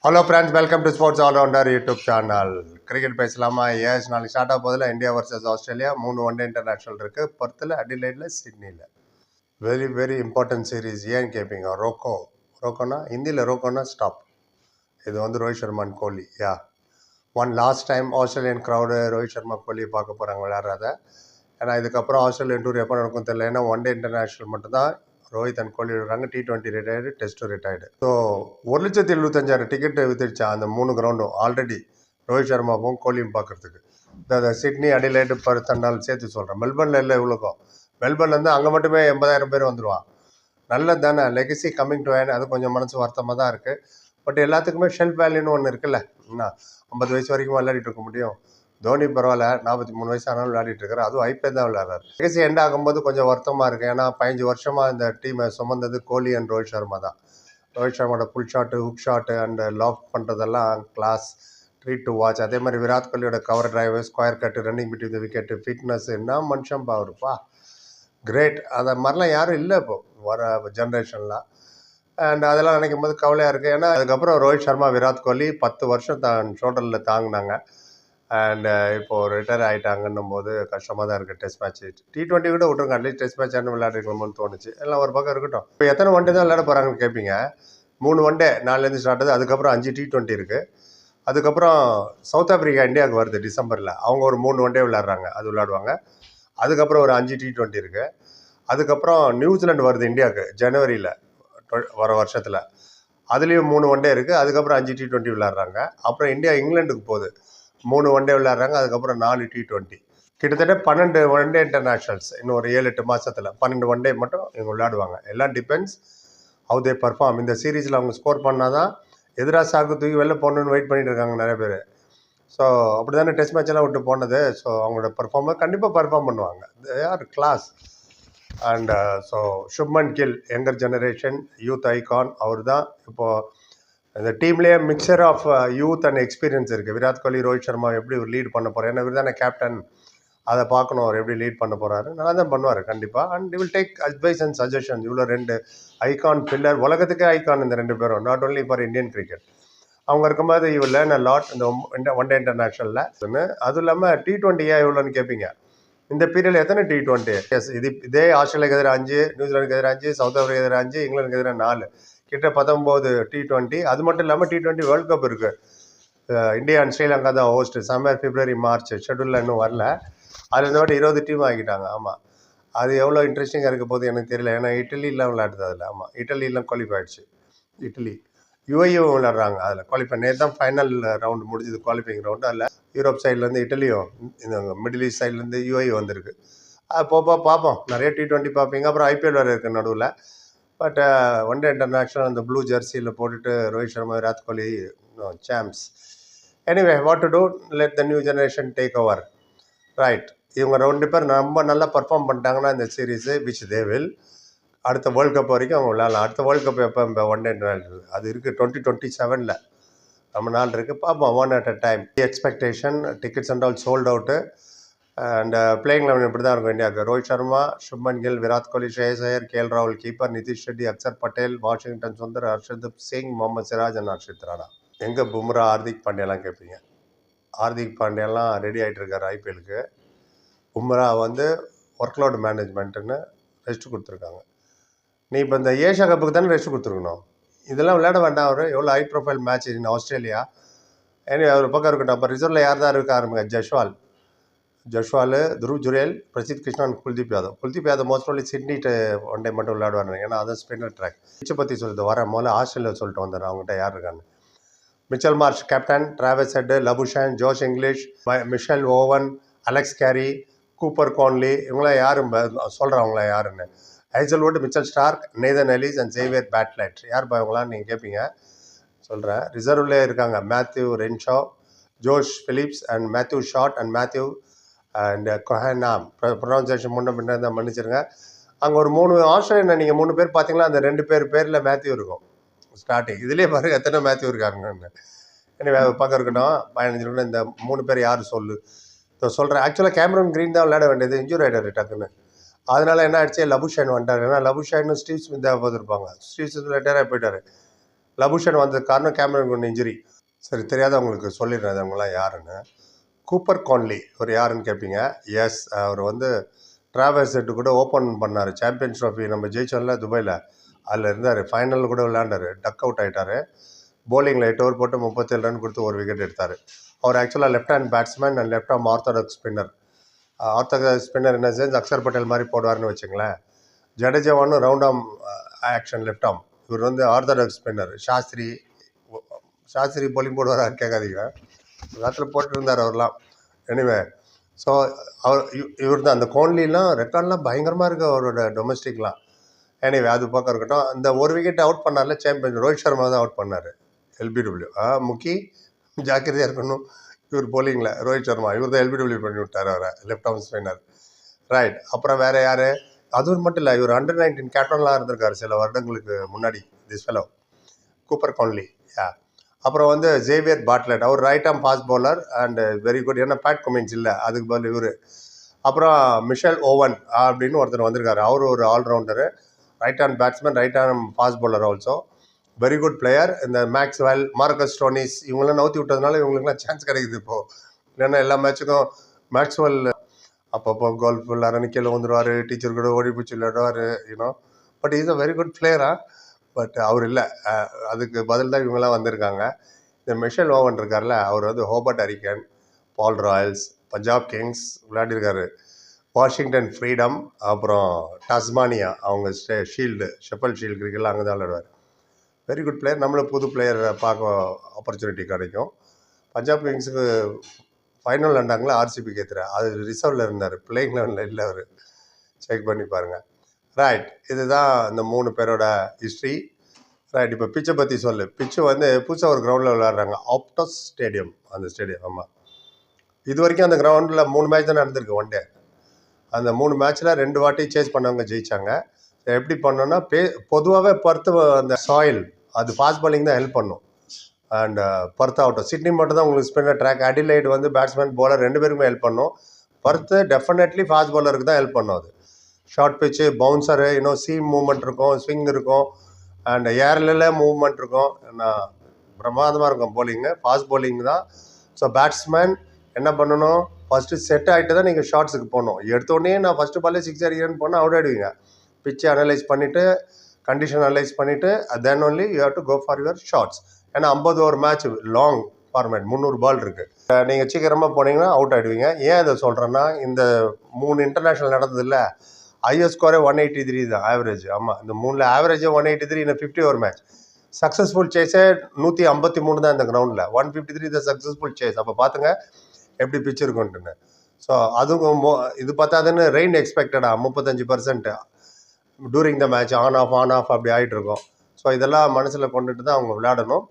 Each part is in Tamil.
Hello friends, welcome to sports allrounder YouTube channel. Cricket பேசலாமா? எஸ், நாளைக்கு ஸ்டார்ட் ஆக போதில் India versus Australia 3 one day international இருக்குது. பர்த்தில், அடிலைடில், சிட்னியில். Very very important series. ஏன்னு கேட்பீங்க? ரோக்கோனா ஹிந்தியில் ரோக்கோனா ஸ்டாப். இது வந்து Rohit Sharma and Kohli. One last time Australian crowd Rohit Sharma கோலியை பார்க்க போகிறாங்க விளையாடுறத. ஏன்னா இதுக்கப்புறம் ஆஸ்திரேலியன் டூர் எப்போ நடக்கும் தெரியல. ஏன்னா ஒன் டே இன்டர்நேஷனல் மட்டும்தான் ரோஹித் அண்ட் கோலி விடுறாங்க. T20 retired, test retired. So 1,75,000 ticket வித்துடுச்சா அந்த 3 கிரவுண்டும் ஆல்ரெடி ரோஹித் சர்மாவும் கோலியும் பார்க்கறதுக்கு. இந்த சிட்னி, அடிலைடு, பர்த் சேர்த்து சொல்கிறேன். மெல்பர்னில் இல்லை இவ்வளோக்கும். மெல்பர்ன்லேருந்து அங்கே மட்டுமே 80,000 பேர் வந்துடுவான். நல்லது தானே. லெகசி கம்மிங் டு அது கொஞ்சம் மனசு வருத்தமாக தான் இருக்குது. பட் எல்லாத்துக்குமே ஷெல்ஃப் வேல்யூன்னு ஒன்று இருக்குல்ல. என்ன 50 வயசு வரைக்கும் விளையாடிட்டு இருக்க முடியும். தோனி பரவாயில்ல, 43 வயசு ஆனாலும் விளையாடிட்டு இருக்காரு. அதுவும் ஐபிஎல் தான் விளையாடுறாரு. லெகசி எண்ட் ஆகும்போது கொஞ்சம் வருத்தமாக இருக்குது. ஏன்னா 15 வருஷமாக இந்த டீமை சுமந்தது கோலி அண்ட் ரோஹித் சர்மா தான். ரோஹித் சர்மாவோட pull shot, hook shot and lock பண்ணுறதெல்லாம் கிளாஸ், ட்ரீட் டு வாட்ச். அதே மாதிரி விராட் கோலியோட cover driver, square cut, running between the wicket, fitness, என்ன மனுஷன் பாருப்பா, கிரேட். அதை மாதிரிலாம் யாரும் இல்லை இப்போ வர ஜென்ரேஷன்லாம். அண்ட் அதெல்லாம் நினைக்கும் போது கவலையாக இருக்குது. ஏன்னா அதுக்கப்புறம் ரோஹித் சர்மா, விராட் கோலி 10 வருஷம் தான் ஷோல்டரில் தாங்கினாங்க. அண்ட் இப்போது ரிட்டையர் ஆகிட்டாங்கன்னும் போது கஷ்டமாக தான் இருக்குது. டெஸ்ட் மேட்ச், T20 கூட விட்டுருங்க. அட்லீஸ்ட் டெஸ்ட் மேட்ச் என்ன விளையாடுறீங்களோன்னு தோணுச்சு. எல்லாம் ஒரு பக்கம் இருக்கட்டும். இப்போ எத்தனை ஒன் டே தான் விளையாட போகிறாங்கன்னு கேட்பீங்க. 3 ஒன் டே நாலுலேருந்து ஸ்டார்ட் ஆகுது. அதுக்கப்புறம் 5 T20 இருக்குது. அதுக்கப்புறம் சவுத் ஆஃப்ரிக்கா இந்தியாவுக்கு வருது டிசம்பரில். அவங்க ஒரு 3 ஒன் டே விளையாடுறாங்க, அது விளையாடுவாங்க. அதுக்கப்புறம் ஒரு 5 T20 இருக்குது. அதுக்கப்புறம் நியூசிலாண்டு வருது இந்தியாவுக்கு ஜனவரியில் வர வருஷத்தில். அதுலேயும் 3 ஒன் டே இருக்குது. அதுக்கப்புறம் 5 T20 விளையாடுறாங்க. அப்புறம் இந்தியா இங்கிலாண்டுக்கு போகுது, 3 ஒன் டே விளையாடுறாங்க. அதுக்கப்புறம் 4 T20. கிட்டத்தட்ட 12 ஒன் டே இன்டர்நேஷ்னல்ஸ். இன்னும் ஒரு 7-8 மாதத்தில் 12 ஒன் டே மட்டும் இவங்க விளையாடுவாங்க. எல்லாம் டிபெண்ட்ஸ் ஹவு தே பர்ஃபார்ம். இந்த சீரீஸில் அவங்க ஸ்கோர் பண்ணால் தான் எதிராக சாக்கு தூக்கி வெளில போகணுன்னு வெயிட் பண்ணிட்டு இருக்காங்க நிறைய பேர். ஸோ அப்படி தானே டெஸ்ட் மேட்செல்லாம் விட்டு போனது. ஸோ அவங்களோட பர்ஃபார்மர் கண்டிப்பாக பர்ஃபார்ம் பண்ணுவாங்க. They are class. And so Shubman Gill, younger generation youth icon. அவர் தான் இப்போது இந்த டீம்லேயே mixture of youth and experience இருக்குது. விராட் கோலி, ரோஹித் சர்மா எப்படி ஒரு லீட் பண்ண போகிறார்? ஏன்னா இவர் தானே கேப்டன். அதை பார்க்கணும், அவர் எப்படி லீட் பண்ண போகிறாரு. நல்லா தான் பண்ணுவார் கண்டிப்பாக. And will take advice and suggestions. இவ்வளோ 2 ஐகான் பில்லர், உலகத்துக்கே ஐகான் இந்த 2 பேரும், not only for Indian cricket. அவங்க இருக்கும்போது இவள் லேர்ன் அ லாட் இந்த ஒன் டே இன்டர்நேஷ்னலில். அதுவும் இல்லாமல் T20 இவ்வளோன்னு கேட்பீங்க. இந்த பீரியடில் எத்தனை T20? எஸ், இதே ஆஸ்திரேலியாவுக்கு எதிராக 5, நியூசிலாண்டுக்கு எதிராக 5, சவுத் ஆஃப்ரிக்கா எதிராக 5, இங்கிலாந்துக்கு எதிராக 4, கிட்ட 19 T20. அது மட்டும் இல்லாமல் T20 வேர்ல்டு கப் இருக்குது. இந்தியா அண்ட் ஸ்ரீலங்கா தான் ஹோஸ்ட்டு. சம்மர், பிப்ரவரி, மார்ச். ஷெட்யூலில் இன்னும் வரல. அதில் இந்த வாட்டி 20 டீம் ஆகிட்டாங்க. ஆமாம், அது எவ்வளோ இன்ட்ரெஸ்டிங்காக இருக்க போது எனக்கு தெரியல. ஏன்னா இட்டலிலாம் விளையாடுது அதில். ஆமாம், இட்டலிலாம் குவாலிஃபை ஆகிடுச்சு. இட்டலி, UAE விளையாடுறாங்க அதில் குவாலிஃபை. நேற்று தான் ஃபைனல் ரவுண்டு முடிஞ்சது, குவாலிஃபைங் ரவுண்டு. அதில் யூரோப் சைட்லேருந்து இட்டலியும், இந்த மிடில் ஈஸ்ட் சைட்லேருந்து UAE வந்திருக்கு. அது பார்ப்போம். நிறைய T20 பார்ப்பீங்க. அப்புறம் IPL வேறு இருக்குது நடுவில். பட் ஒன் டே இன்டர்நேஷ்னல் அந்த ப்ளூ ஜெர்சியில் போட்டுட்டு ரோஹித் சர்மா, விராட் கோலி சாம்ஸ். Anyway, what to do? Let the new generation take over. Right. இவங்க 2 பேர் ரொம்ப நல்லா பர்ஃபார்ம் பண்ணிட்டாங்கன்னா இந்த சீரீஸு, விச் தே வில், அடுத்த வேர்ல்டு கப் வரைக்கும் அவங்க விளையாடலாம். அடுத்த வேர்ல்டு கப் எப்போ? இப்போ ஒன் டே இன்டர்நேஷ்னல் அது இருக்குது 2027. ரொம்ப நாள் இருக்குது. பார்ப்போம், one at a time. Expectation, tickets and all sold out. And playing eleven இப்படி தான் இருக்கும் இந்தியாவுக்கு. ரோஹித் சர்மா, சுப்மன் கில், விராட் கோலி, ஸ்ரேயஸ் ஐயர், KL ராகுல் keeper, Nitish Reddy, Axar Patel, Washington Sundar, Harshdeep Singh, Mohammed Siraj and Harshit Rana. எங்கே பும்ரா, ஹார்திக் பாண்டியாலாம் கேட்பீங்க. ஹார்திக் பாண்டியாலாம் ரெடி ஆகிட்டு இருக்காரு IPLக்கு. பும்ரா வந்து ஒர்க்லோட் மேனேஜ்மெண்ட்டுன்னு ரெஸ்ட் கொடுத்துருக்காங்க. நீ இப்போ இந்த ஏஷியா கப்புக்கு தானே ரெஸ்ட் கொடுத்துருக்கணும். இதெல்லாம் விளையாட வேண்டாம். அவர் எவ்வளோ high profile match in Australia. ஏன்னா அவர் பக்கம் இருக்கட்டும். அப்போ ரிசர்வில் யார் தான் இருக்க ஆரம்பிங்க? Jaiswal, Dhruv Jurel, Prasidh Krishnan, Kuldeep Yadav most only Sydney one day மட்டும் விளையாடுவாங்க. ஏன்னா அதான் ஸ்பின்னர் ட்ராக். பிச்சை பற்றி சொல்லிட்டு வரேன். முதல்ல ஆஸ்திரேலியா சொல்லிட்டு வந்துடுறேன் அவங்ககிட்ட யார் இருக்கான்னு. Mitchell Marsh captain, Travis Head, Labuschagne, Josh Inglis, Mitchell Owen, Alex Carey, Cooper Connolly, இவங்களாம் யாரும் சொல்கிறேன் அவங்களாம் யாருன்னு. Hazlewood, Mitchell Starc, Nathan Ellis and Xavier Bartlett. யார் இவங்களான்னு நீங்கள் கேட்பீங்க. சொல்கிறேன். ரிசர்வ்லேயே இருக்காங்க Matthew Renshaw, Josh Philippe and Matthew Short and Matthew and Kuhnemann. Pronunciation முன்ன பின்ன தான் மன்னிச்சிருங்க. அங்கே ஒரு 3 ஆஸ்திரேலியன் நீங்கள் 3 பேர் பார்த்தீங்களா, அந்த 2 பேரில் மேத்யூ இருக்கும் ஸ்டார்டிங். இதுலேயே பாருங்க எத்தனை மேத்யூ இருக்காங்கன்னு. எனவே பக்கம் இருக்கட்டும். 15 இருக்கட்டும். இந்த 3 பேர் யார் சொல்லு சொல்கிறேன். ஆக்சுவலாக கேமரன் கிரீன் தான் விளையாட வேண்டியது, இன்ஜூரி ஆகிட்டார் டக்குன்னு. அதனால் என்ன ஆயிடுச்சு, லபுஷன் வந்துட்டார். ஏன்னா லபுஷன், ஸ்டீவ் ஸ்மித் தேவைப்பட்டிருப்பாங்க. ஸ்டீவ் ஸ்மித் ரிட்டையராக போயிட்டார். லபுஷன் வந்ததுக்கு காரணம் கேமரன் கிரீன் இன்ஜுரி. சரி, தெரியாதவங்களுக்கு சொல்லிடுறேன் அவங்களாம் யாருன்னு. கூப்பர் கான்லி அவர் யாருன்னு கேட்பீங்க. எஸ், அவர் வந்து டிராவல்ஸ் செட்டு கூட ஓப்பன் பண்ணார். சாம்பியன்ஸ் ட்ராஃபி நம்ம ஜெயிச்சோம்ல துபாயில், அதில் இருந்தார். ஃபைனலில் கூட விளையாண்டார். டக் அவுட் ஆகிட்டார். போலிங்கில் 8 ஓவர் போட்டு 37 ரன் கொடுத்து ஒரு விக்கெட் எடுத்தார். அவர் ஆக்சுவலாக left hand batsman and left arm orthodox spinner. Orthodox spinner என்ன செஞ்சு அக்ஷர் பட்டேல் மாதிரி போடுவார்னு வச்சுங்களேன். ஜடேஜாவானும் round arm action left arm. இவர் வந்து ஆர்த்தடாக்ஸ் ஸ்பின்னர். சாஸ்திரி போலிங் போடுவாரா கேட்காதீங்க, காலத்தில் போட்டுருந்தார் அவர்லாம். எனிவே, ஸோ இவர் தான் அந்த கோன்லிலாம் ரெக்கார்ட்லாம் பயங்கரமாக இருக்குது அவரோட டொமஸ்டிக்லாம். எனிவே, அது பக்கம் இருக்கட்டும். அந்த ஒரு விக்கெட் அவுட் பண்ணார்ல சாம்பியன், ரோஹித் சர்மா தான் அவுட் பண்ணார். எல்பிடபிள்யூ முக்கி ஜாக்கிரதையாக இருக்கணும். இவர் போலிங்கில் ரோஹித் சர்மா, இவர் தான் எல்பிடபிள்யூ பண்ணி விட்டார் அவரை, லெஃப்ட் ஆர்ம் ஸ்பின்னர். ரைட். அப்புறம் வேறு யார்? அதுவும் மட்டும் இல்லை, இவர் அண்டர்-19 கேப்டன்லாம் இருந்திருக்காரு சில வருடங்களுக்கு முன்னாடி. This fellow Cooper Connolly. அப்புறம் வந்து ஜேவியர் பாட்லெட், அவர் right arm fast bowler and very good. ஏன்னா பேட் கமின்ஸ் இல்லை, அதுக்கு பதில் இவர். அப்புறம் மிஷல் ஓவன் அப்படின்னு ஒருத்தர் வந்திருக்காரு. அவர் ஒரு all-rounder, right hand batsman, right hand fast bowler also, very good player. இந்த மேக்ஸ்வெல், மார்க்கஸ் ஸ்டோனிஸ் இவங்களாம் நவுத்தி விட்டதுனால இவங்களுக்குலாம் சான்ஸ் கிடைக்குது இப்போது. இல்லைன்னா எல்லா மேட்சுக்கும் மேக்ஸ்வெல் அப்பப்போ கோல்ஃப் விளாட்றன்னு கீழே வந்துடுவார், டீச்சர் கூட ஓடி பிடிச்சி விளையாடுவார், you know. But is a very good பிளேயரா. பட் அவர் இல்லை, அதுக்கு பதில் தான் இவங்கெல்லாம் வந்திருக்காங்க. இந்த மிஷல் ஓவன் இருக்கார்ல, அவர் வந்து Hobart Hurricane, Paarl Royals, Punjab Kings விளையாடிருக்காரு, வாஷிங்டன் ஃப்ரீடம், அப்புறம் டாஸ்மானியா அவங்க ஷீல்டு, ஷெப்பல் ஷீல்டு கிரிக்கெட்லாம் அங்கே தான் விளையாடுவார். Very good player. நம்மளும் புது பிளேயர் பார்க்க ஆப்பர்ச்சுனிட்டி கிடைக்கும். பஞ்சாப் கிங்ஸுக்கு ஃபைனல் விளாண்டாங்களா ஆர்சிபிக்கு எதிர, அது ரிசர்வில் இருந்தார், பிளேயிங் லெவலில் இல்லை. அவர் செக் பண்ணி பாருங்கள். ரைட். இதுதான் இந்த 3 பேரோட ஹிஸ்ட்ரி. ரைட். இப்போ பிச்சை பற்றி சொல்லு. பிச்சு வந்து புதுசாக ஒரு கிரவுண்டில் விளையாடுறாங்க, ஆப்டஸ் ஸ்டேடியம். அந்த ஸ்டேடியம், ஆமாம், இது வரைக்கும் அந்த கிரவுண்டில் 3 மேட்ச் தான் நடந்திருக்கு ஒன் டே. அந்த 3 மேட்ச்சில் 2 வாட்டி சேஸ் பண்ணவங்க ஜெயித்தாங்க. எப்படி பண்ணோன்னா, பொதுவாகவே பர்த்து அந்த சாயில் அது ஃபாஸ்ட் பாலிங் தான் ஹெல்ப் பண்ணும். அண்ட் பர்த் ஆகட்டும், சிட்னி மட்டும் தான் உங்களுக்கு ஸ்பின்னர் ட்ராக், அடிலைட் வந்து பேட்ஸ்மேன் பவுலர் 2 பேருக்குமே ஹெல்ப் பண்ணும். பர்த்து டெஃபினெட்லி ஃபாஸ்ட் பவுலருக்கு தான் ஹெல்ப் பண்ணும். அது ஷார்ட் பிச்சு, பவுன்சரு, இன்னும் சீம் மூவ்மெண்ட் இருக்கும், ஸ்விங் இருக்கும், அண்ட் ஏர்ல மூவ்மெண்ட் இருக்கும். நான் பிரமாதமாக இருக்கும் போலிங்கு, ஃபாஸ்ட் போலிங் தான். ஸோ பேட்ஸ்மேன் என்ன பண்ணணும், ஃபஸ்ட்டு செட் ஆகிட்டு தான் நீங்கள் ஷார்ட்ஸுக்கு போகணும். எடுத்தோடனே நான் ஃபஸ்ட்டு பாலே 6 அடிக்கிறேன்னு போனால் அவுட் ஆகிடுவீங்க. பிச்சை அனலைஸ் பண்ணிவிட்டு, கண்டிஷன் அனலைஸ் பண்ணிவிட்டு, then only you have to go for your shots. ஏன்னா 50 over match, long format, 300 ball இருக்குது. நீங்கள் சீக்கிரமாக போனீங்கன்னா அவுட் ஆகிடுவீங்க. ஏன் இதை சொல்கிறேன்னா, இந்த 3 இன்டர்நேஷ்னல் நடந்ததில்ல, ஐஎஸ் ஸ்கோரே 183 தான் ஆவரேஜ். ஆமாம், இந்த 3ல் ஆவரேஜே 183 இந்த 50 ஓவர் மேட்ச். சக்ஸஸ்ஃபுல் சேஸே 153 தான் இந்த கிரவுண்டில், 153 த சக்ஸஸ்ஃபுல் சேஸ். அப்போ பார்த்துங்க எப்படி பிச்சு இருக்குன்ட்டுன்னு. ஸோ அதுவும் இது பார்த்தாதுன்னு ரெயின் எக்ஸ்பெக்டடா 35% during the match, on off அப்படி ஆகிட்டு இருக்கும். ஸோ இதெல்லாம் மனசில் கொண்டுட்டு தான் அவங்க விளையாடணும்.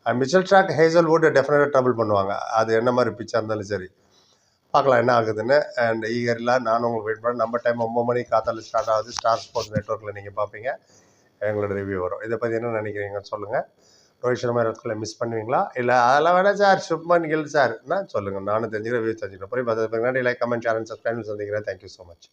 அண்ட் மிச்சல் ஸ்டார்க், ஹேசல்வுட் டெஃபினட்டாக ட்ரபிள் பண்ணுவாங்க. அது என்ன மாதிரி பிச்சாக இருந்தாலும் சரி, பார்க்கலாம் என்ன ஆகுதுன்னு. அண்ட் ஈகரில் நானும் உங்களுக்கு வெயிட் பண்ணேன். நம்ம டைம் 9 மணிக்கு காத்தால ஸ்டார்ட் ஆகுது. ஸ்டார் ஸ்போர்ட்ஸ் நெட்ஒர்க்கில் நீங்கள் பார்ப்பீங்க, எங்களோட ரிவ்யூ வரும். இதை பற்றி என்ன நினைக்கிறீங்கன்னு சொல்லுங்கள். ரோஹித் சர்மா இடத்துல மிஸ் பண்ணுவீங்களா, இல்லை அதெல்லாம் வேணாம் சார், சுப்மன் கில் சார், நான் சொல்லுங்கள், நானும் தெரிஞ்சுக்கிறேன், வியூ தெரிஞ்சுக்கிறேன். போய் பார்த்து like, comment, share and subscribe சந்திக்கிறேன். Thank you so much.